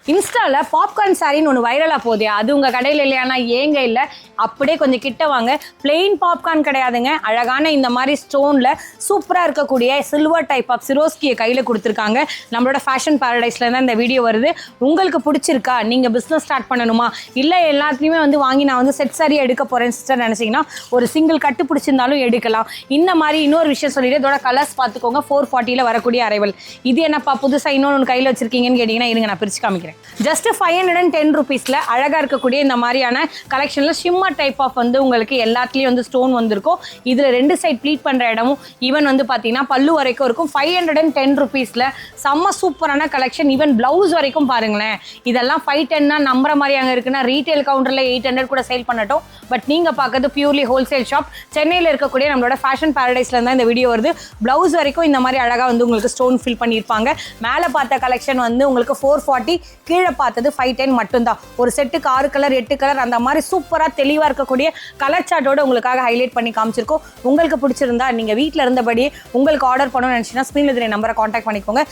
இன்ஸ்டால பாப்கார்ன் சாரின்னு ஒன்று வைரலாக போகுது. அது உங்கள் கடையில் இல்லையானா ஏங்க இல்லை, அப்படியே கொஞ்சம் கிட்ட வாங்க. பிளெயின் பாப்கார்ன் கிடையாதுங்க, அழகான இந்த மாதிரி ஸ்டோனில் சூப்பராக இருக்கக்கூடிய சில்வர் டைப் ஆஃப் சிரோஸ்கியை கையில் கொடுத்துருக்காங்க. நம்மளோட ஃபேஷன் பேரடைஸில் தான் இந்த வீடியோ வருது. உங்களுக்கு பிடிச்சிருக்கா, நீங்கள் பிஸ்னஸ் ஸ்டார்ட் பண்ணணுமா, இல்லை எல்லாத்துலேயுமே வாங்கி நான் செட் சாரி எடுக்க போகிறேன் சிஸ்டர் நினச்சிங்கன்னா ஒரு சிங்கிள் கட்டு பிடிச்சிருந்தாலும் எடுக்கலாம். இந்த மாதிரி இன்னொரு விஷயம் சொல்லிட்டு இதோட கலர்ஸ் பார்த்துக்கோங்க. 440 வரக்கூடிய அரைவல். இது என்னப்பா புதுசாக இன்னொன்று கையில் வச்சிருக்கீங்கன்னு கேட்டிங்கன்னா இருங்க நான் பிரித்து காமிக்கிறேன். ஜஸ்ட் 510 rupeesல அழகா இருக்கக்கூடிய இந்த மாதிரியான கலெக்ஷன்ல ஷிம்மர் டைப் ஆஃப் உங்களுக்கு எல்லாத்துலயும் ஸ்டோன் வந்திருக்கும். இதுல ரெண்டு சைட் ப்ளீட் பண்ற இடமும் ஈவன் பாத்தீங்கன்னா பல்லு வரைக்கும் இருக்கும். 510 rupeesல செம்ம சூப்பரான கலெக்ஷன். ஈவன் பிளவுஸ் வரைக்கும் பாருங்களேன். இதெல்லாம் 510 நம்புற மாதிரி அங்க இருக்குன்னா ரீட்டைல் கவுண்டர்ல 800 கூட சேல் பண்ணட்டும். பட் நீங்க பார்க்கறது பியூர்லி ஹோல்சேல் ஷாப். சென்னையில இருக்கக்கூடிய நம்மளோட ஃபேஷன் பேரடைஸ்ல இருந்தா இந்த வீடியோ வருது. பிளவுஸ் வரைக்கும் இந்த மாதிரி அழகா உங்களுக்கு ஸ்டோன் ஃபில் பண்ணியிருப்பாங்க. மேல பார்த்த கலெக்ஷன் உங்களுக்கு 440, கீழே பார்த்தது 510 மட்டும்தான். ஒரு செட்டுக்கு 6 கலர் 8 கலர் அந்த மாதிரி சூப்பரா தெளிவா இருக்கக்கூடிய கலர் சார்ட்டோட உங்களுக்காக ஹைலைட் பண்ணி காமிச்சிருக்கோம். உங்களுக்கு பிடிச்சிருந்தா நீங்க வீட்டில் இருந்தபடியே உங்களுக்கு ஆர்டர் பண்ணணும்னு நினைச்சீங்கன்னா ஸ்க்ரீன்ல தெரிய நம்பரை கான்டாக்ட் பண்ணிக்கோங்க.